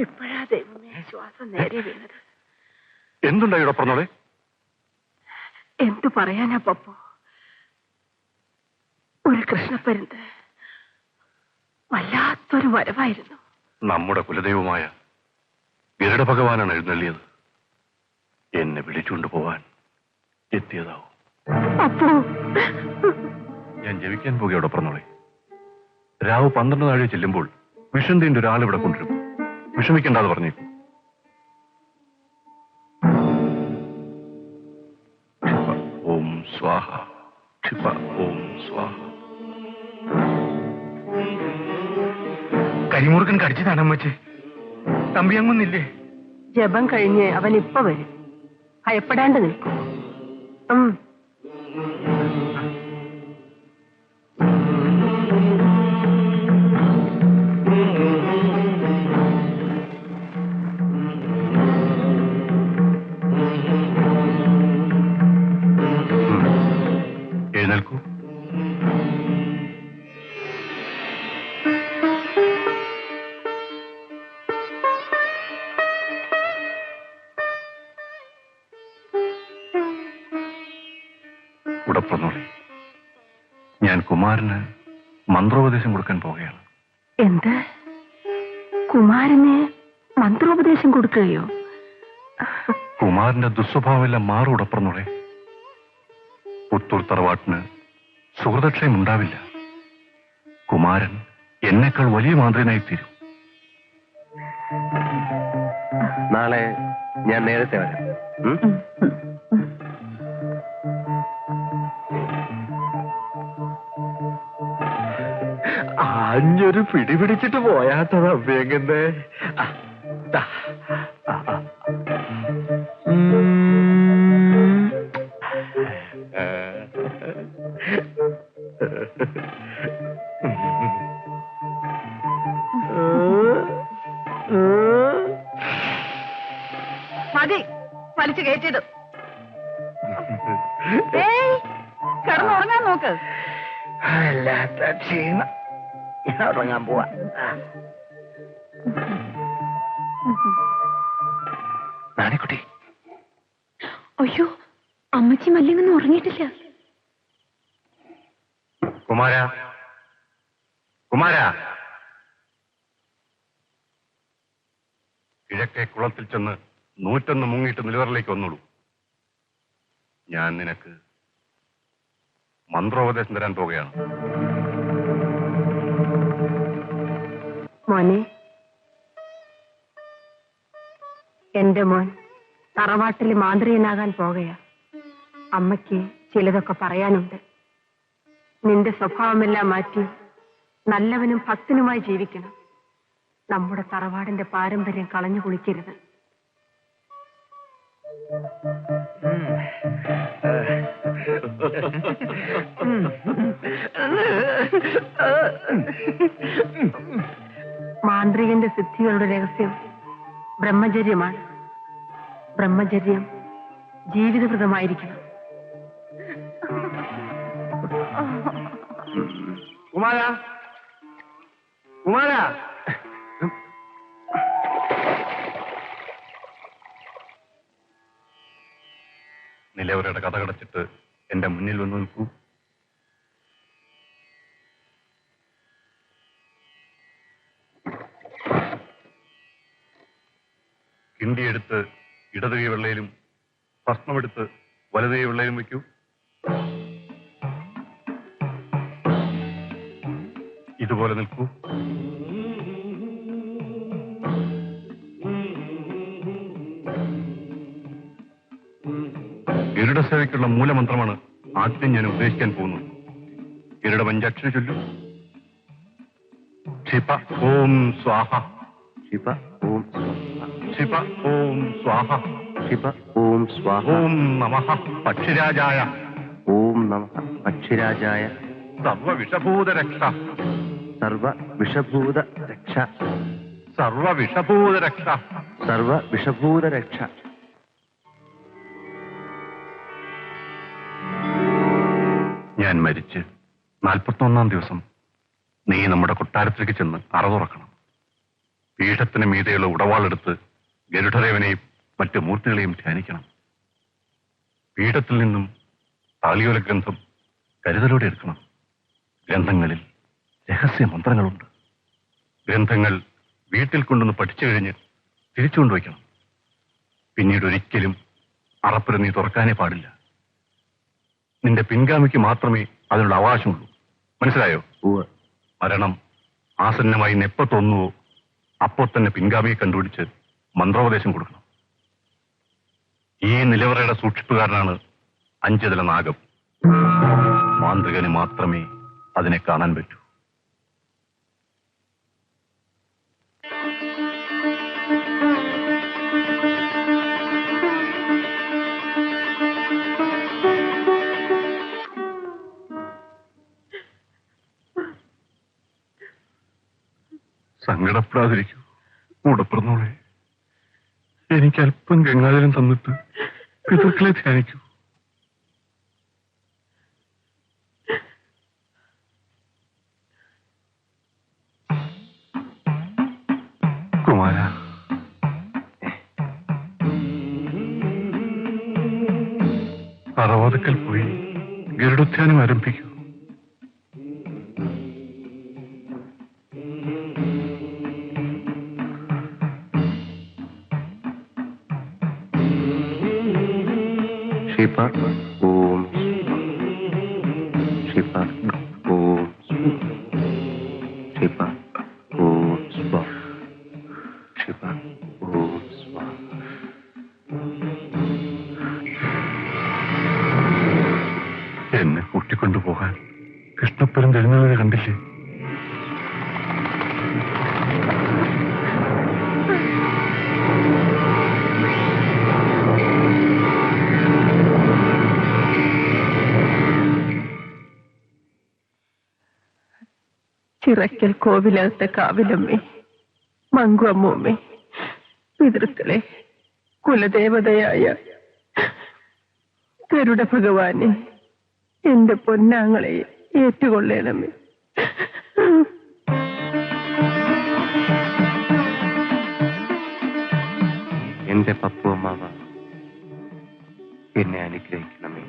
ഇപ്പോഴാ ദൈവമേ ശ്വാസം നേരെ വീണത്. എന്തുണ്ടായി ഡോക്ടറിനോളെ? എന്തു പറയാനാ പപ്പു? ഒരു കൃഷ്ണപ്പരുന്ത് വല്ലാത്തൊരു വരവായിരുന്നു. നമ്മുടെ കുലദൈവമായ ഗരുഡ ഭഗവാനാണ് എഴുന്നള്ളിയത്. എന്നെ വിളിച്ചുകൊണ്ട് പോവാൻ എത്തിയതാവും. ഞാൻ ജപിക്കാൻ പോകുക ഡോക്ടറിനോളെ. രാവ് 12 നാഴി ചെല്ലുമ്പോൾ വിഷന്തിന്റെ ഒരാൾ ഇവിടെ കൊണ്ടുവരും. വിഷമിക്കേണ്ടാന്ന് പറഞ്ഞേക്കൂ. ഓം സ്വാഹ, ക്ഷിപ ഓം സ്വാഹ. കരിമുറുക്കൻ കടിച്ചതാണ് അമ്മച്ചി. തമ്പിയങ്ങൊന്നില്ലേ? ജപം കഴിഞ്ഞ് അവൻ ഇപ്പൊ വരും. ഭയപ്പെടാണ്ട് നിൽക്കും. എഴുന്നേൽക്കൂ. ഉടപ്പുറന്നോളെ, ഞാൻ കുമാരന് മന്ത്രോപദേശം കൊടുക്കാൻ പോവുകയാണ്. എന്ത്? കുമാരന് മന്ത്രോപദേശം കൊടുക്കുകയോ? കുമാരന്റെ ദുസ്വഭാവമെല്ലാം മാറും ഉടപ്പുറന്നോളെ. പുത്തൂർ തറവാട്ടിന് സുഹൃതക്ഷയം ഉണ്ടാവില്ല. കുമാരൻ എന്നേക്കാൾ വലിയ മാന്ത്രികനായി തീരും. നാളെ ഞാൻ നേരത്തെ വരാം. ആഞ്ഞൊരു പിടി പിടിച്ചിട്ട് പോയാട്ടോ തമ്പിയങ്ങന്റെ. മതി വലിച്ചു കയറ്റിയത്. കിടന്നുറങ്ങാൻ നോക്ക്. അല്ലാത്ത ക്ഷീണം. ഞാൻ ഉറങ്ങാൻ പോവാ. നാണിക്കുട്ടി. അയ്യോ, അമ്മച്ചി മല്ലിങ്ങൊന്നും ഉറങ്ങിയിട്ടില്ല. കുമാര, കുമാര, കിഴക്കേ കുളത്തിൽ ചെന്ന് 101 മുങ്ങിയിട്ട് നിലവറിലേക്ക് വന്നോളൂ. ഞാൻ നിനക്ക് മന്ത്രോപദേശം തരാൻ പോകുകയാണ്. മോനെ, എന്റെ മോൻ തറവാട്ടിൽ മാന്ത്രികനാകാൻ പോകുകയാ. അമ്മയ്ക്ക് ചിലതൊക്കെ പറയാനുണ്ട്. നിന്റെ സ്വഭാവമെല്ലാം മാറ്റി നല്ലവനും ഭക്തനുമായി ജീവിക്കണം. നമ്മുടെ തറവാടിന്റെ പാരമ്പര്യം കളഞ്ഞു കുളിക്കരുത്. മാന്ത്രികന്റെ സിദ്ധികളുടെ രഹസ്യം ബ്രഹ്മചര്യമാണ്. ബ്രഹ്മചര്യം ജീവിതകൃതമായിരിക്കണം. കുമാര, കുമാര. നിലവറയുടെ കഥ കടച്ചിട്ട് എന്റെ മുന്നിൽ വന്ന് നിൽക്കൂ. കിണ്ടിയെടുത്ത് ഇടത് കൈ വെള്ളയിലും ഭസ്മമെടുത്ത് വലത് കൈ വെള്ളയിലും വയ്ക്കൂ. ഇതുപോലെ നിൽക്കൂ. ഗരുഡസേവയ്ക്കുള്ള മൂലമന്ത്രമാണ് ആദ്യം ഞാൻ ഉപദേശിക്കാൻ പോകുന്നത്. ഗരുഡ പഞ്ചാക്ഷരി ചൊല്ലു. ക്ഷിപ ഓം സ്വാഹ, ക്ഷിപ ഓം ക്ഷിപ ഓം സ്വാഹ, ക്ഷിപ ഓം സ്വാഹ. ഓം നമഃ പക്ഷിരാജായ, ഓം നമഃ പക്ഷിരാജായ. സർവവിഷഭൂതരക്ഷ, സർവവിഷഭൂത രക്ഷ, ഞാൻ മരിച്ച് 41-ാം ദിവസം നീ നമ്മുടെ കൊട്ടാരത്തിലേക്ക് ചെന്ന് അറ തുറക്കണം. പീഠത്തിന് മീതെയുള്ള ഉടവാളെടുത്ത് ഗരുഡദേവനെയും മറ്റ് മൂർത്തികളെയും ധ്യാനിക്കണം. പീഠത്തിൽ നിന്നും താളിയോല ഗ്രന്ഥം കരുതലോടെ എടുക്കണം. ഗ്രന്ഥങ്ങളിൽ രഹസ്യ മന്ത്രങ്ങളുണ്ട്. ഗ്രന്ഥങ്ങൾ വീട്ടിൽ കൊണ്ടുവന്ന് പഠിച്ചു കഴിഞ്ഞ് തിരിച്ചു കൊണ്ടുവയ്ക്കണം. പിന്നീട് ഒരിക്കലും അറപ്പുര നീ തുറക്കാനേ പാടില്ല. നിന്റെ പിൻഗാമിക്ക് മാത്രമേ അതിനുള്ള അവകാശമുള്ളൂ. മനസ്സിലായോ? മരണം ആസന്നമായി എപ്പോ തോന്നുവോ അപ്പോൾ തന്നെ പിൻഗാമിയെ കണ്ടുപിടിച്ച് മന്ത്രോപദേശം കൊടുക്കണം. ഈ നിലവറയുടെ സൂക്ഷിപ്പുകാരനാണ് അഞ്ചുതല നാഗം. മാന്ത്രികന് മാത്രമേ അതിനെ കാണാൻ പറ്റൂ. സങ്കടപ്പെടാതിരിക്കൂ കൂടപ്പിറന്നോളെ. എനിക്ക് അല്പം ഗംഗാജലം തന്നിട്ട് പിതൃക്കളെ ധ്യാനിക്കൂ. കുമാര, അറവാതക്കൽ പോയി ഗരുഡധ്യാനം ആരംഭിക്കൂ. शिव ओम शिव ओम शिव ओम स्व शिव ओम स्व. എന്നെ കൂട്ടിക്കൊണ്ടുപോകാൻ കൃഷ്ണപ്പുരം തരുന്നത് കണ്ടില്ലേ? ചിറക്കൽ കോവിലകത്തെ കാവിലമ്മേ, മങ്കുഅമ്മൂമ്മേ, പിതൃക്കളെ, കുലദേവതയായ ഗരുഡ ഭഗവാനെ, എന്റെ പൊന്നാങ്ങളെ ഏറ്റുകൊള്ളണമേ. എന്റെ പപ്പു അമ്മാവ, എന്നെ അനുഗ്രഹിക്കണമേ.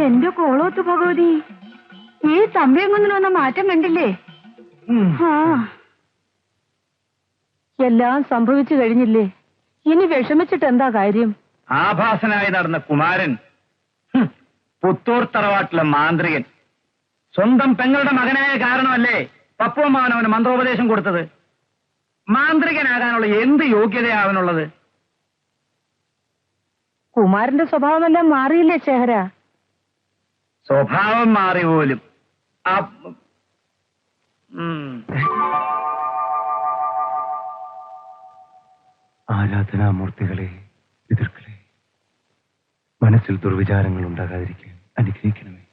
എന്റെ കോളോത്ത് ഭഗവതി, ഈ തമ്പിയങ്ങൊന്നിൽ വന്ന മാറ്റം കണ്ടില്ലേ? എല്ലാം സംഭവിച്ചു കഴിഞ്ഞില്ലേ? ഇനി വിഷമിച്ചിട്ട് എന്താ കാര്യം? ആഭാസനായി നടന്ന കുമാരൻ, പുത്തൂർ തറവാട്ടിലെ മാന്ത്രികൻ, സ്വന്തം പെങ്ങളുടെ മകനായ കാരണമല്ലേ പപ്പുവമ്മാവൻ അവന് മന്ത്രോപദേശം കൊടുത്തത്? മാന്ത്രികനാകാനുള്ള എന്ത് യോഗ്യതയാവനുള്ളത്? കുമാരന്റെ സ്വഭാവമെല്ലാം മാറിയില്ലേ ശേഖര? സ്വഭാവം മാറി പോലും. ആരാധനാമൂർത്തികളെ, പിതൃക്കളെ, മനസ്സിൽ ദുർവിചാരങ്ങൾ ഉണ്ടാകാതിരിക്കാൻ അനുഗ്രഹിക്കണമേ.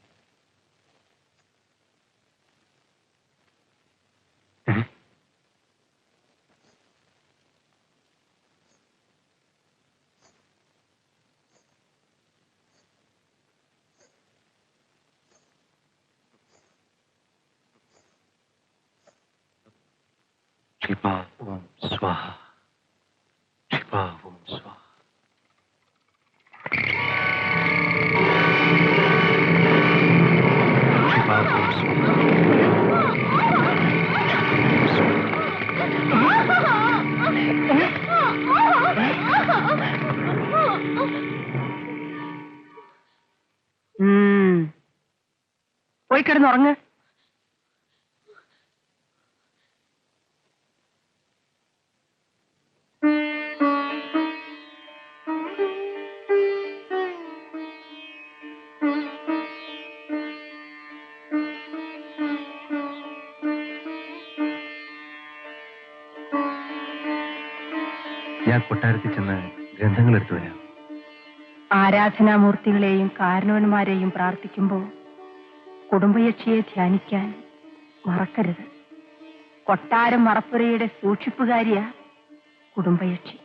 ക്ഷിപാ ഓം സ്വാഹ ക്ഷിപാ ഓം സ്വാഹ ക്ഷിപാ ഓം സ്വാഹ പോയി കിടന്നുറങ്ങ്. ഞാൻ കൊട്ടാരത്തിൽ ചെന്ന് ഗ്രന്ഥങ്ങൾ എടുത്തു വരാം. ആരാധനാമൂർത്തികളെയും കാരണവന്മാരെയും പ്രാർത്ഥിക്കുമ്പോൾ കുടുംബയക്ഷിയെ ധ്യാനിക്കാൻ മറക്കരുത്. കൊട്ടാരം മറപ്പുരയുടെ സൂക്ഷിപ്പുകാരിയാ കുടുംബയക്ഷി.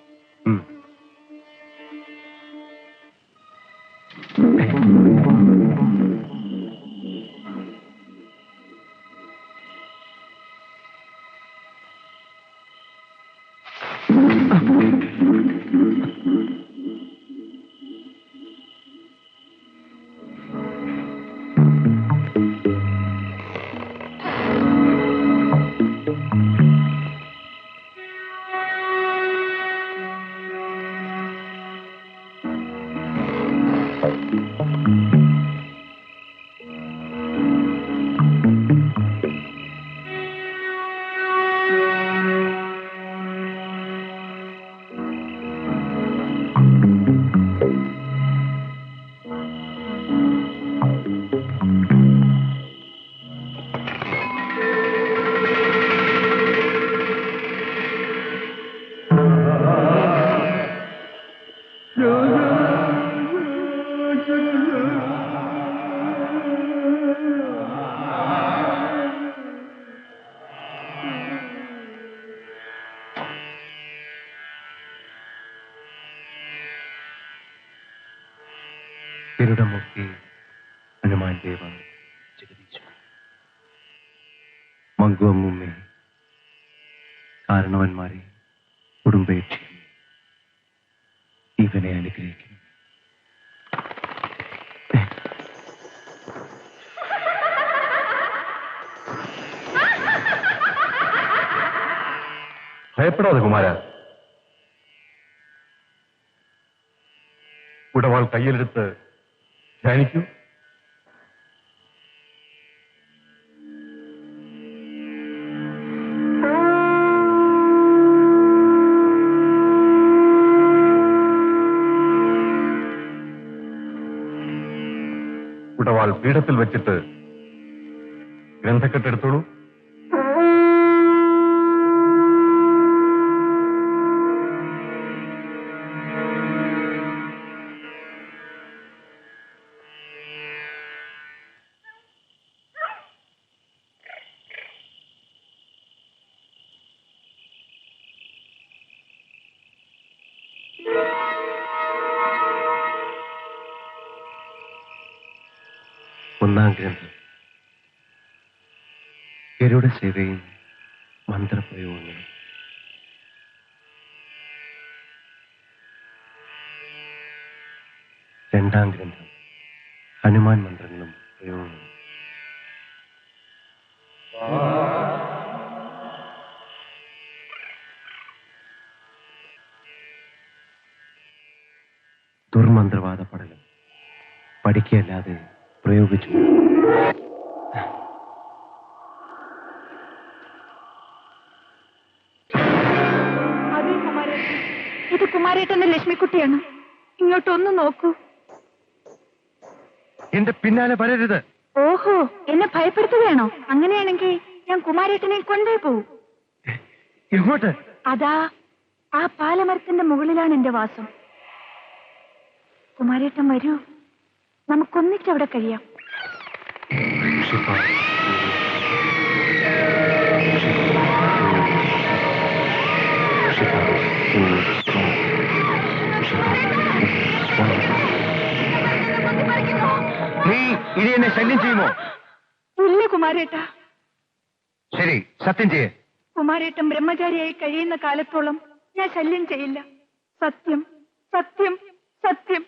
ഗരുഡമൂർത്തി ഹനുമാൻ ദേവ ജഗദീശ്വര മങ്കുവമ്മൂമ്മേ കാരണവന്മാരെ കുടുംബയക്ഷി ഇവനെ അനുഗ്രഹിക്കുന്നു. ഭയപ്പെടാതെ കുമാര. ഉടവാൾ കയ്യിലെടുത്ത് ധ്യാനിക്കൂ. ഉടവാൾ പീഠത്തിൽ വെച്ചിട്ട് ഗ്രന്ഥക്കെട്ടെടുത്തോളൂ. ഒന്നാം ഗ്രന്ഥം ഗരുഡ സേവയും മന്ത്രപ്രയോഗങ്ങളും. രണ്ടാം ഗ്രന്ഥം ഹനുമാൻ മന്ത്രങ്ങളും പ്രയോഗങ്ങളും. ദുർമന്ത്രവാദ പഠനം പഠിക്കല്ലാതെ പ്രയോഗിച്ചു. അതെ കുമാരേട്ടൻ, ഇത് കുമാരേട്ടന്റെ ലക്ഷ്മിക്കുട്ടിയാണ്. ഇങ്ങോട്ടൊന്ന് നോക്കൂ. എന്റെ പിന്നാലെ വരരുത്. ഓഹോ, എന്നെ ഭയപ്പെടുത്തുകയാണോ? അങ്ങനെയാണെങ്കിൽ ഞാൻ കുമാരേട്ടനെ കൊണ്ടേ പോവും. എങ്ങോട്ട്? അതാ ആ പാലമരത്തിന്റെ മുകളിലാണ് എന്റെ വാസം. കുമാരേട്ടൻ വരൂ, നമുക്കൊന്നിച്ചവിടെ കഴിയാം. നീ ഇനി എന്നെ ശല്യം ചെയ്യുമോ? ഇല്ല കുമാരേട്ടാ. ശരി, സത്യം ചെയ്യേ. കുമാരേട്ടൻ ബ്രഹ്മചാരിയായി കഴിയുന്ന കാലത്തോളം ഞാൻ ശല്യം ചെയ്യില്ല. സത്യം, സത്യം, സത്യം.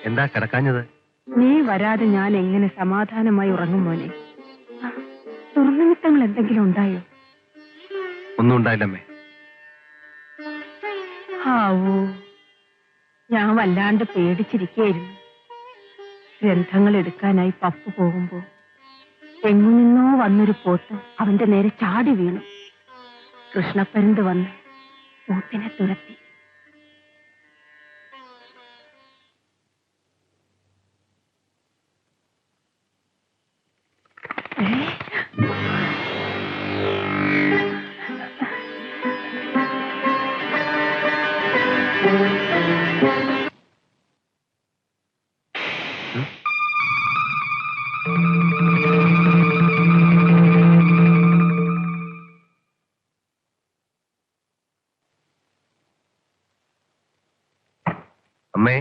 എന്താ കിടക്കാഞ്ഞത്? നീ വരാതെ ഞാൻ എങ്ങനെ സമാധാനമായി ഉറങ്ങും മോനെ? ദുർനിമിത്തങ്ങൾ എന്തെങ്കിലും ഉണ്ടായോ? ഒന്നും ഉണ്ടായില്ലമ്മേ. ആവൂ, ഞാൻ വല്ലാണ്ട് പേടിച്ചിരിക്കുകയായിരുന്നു. ഗ്രന്ഥങ്ങൾ എടുക്കാനായി പപ്പു പോകുമ്പോ എങ്ങു നിന്നോ വന്നൊരു പോത്ത് അവന്റെ നേരെ ചാടി വീണു. കൃഷ്ണപ്പരുന്ത് വന്ന് പോത്തിനെ തുരത്തി. അമ്മേ,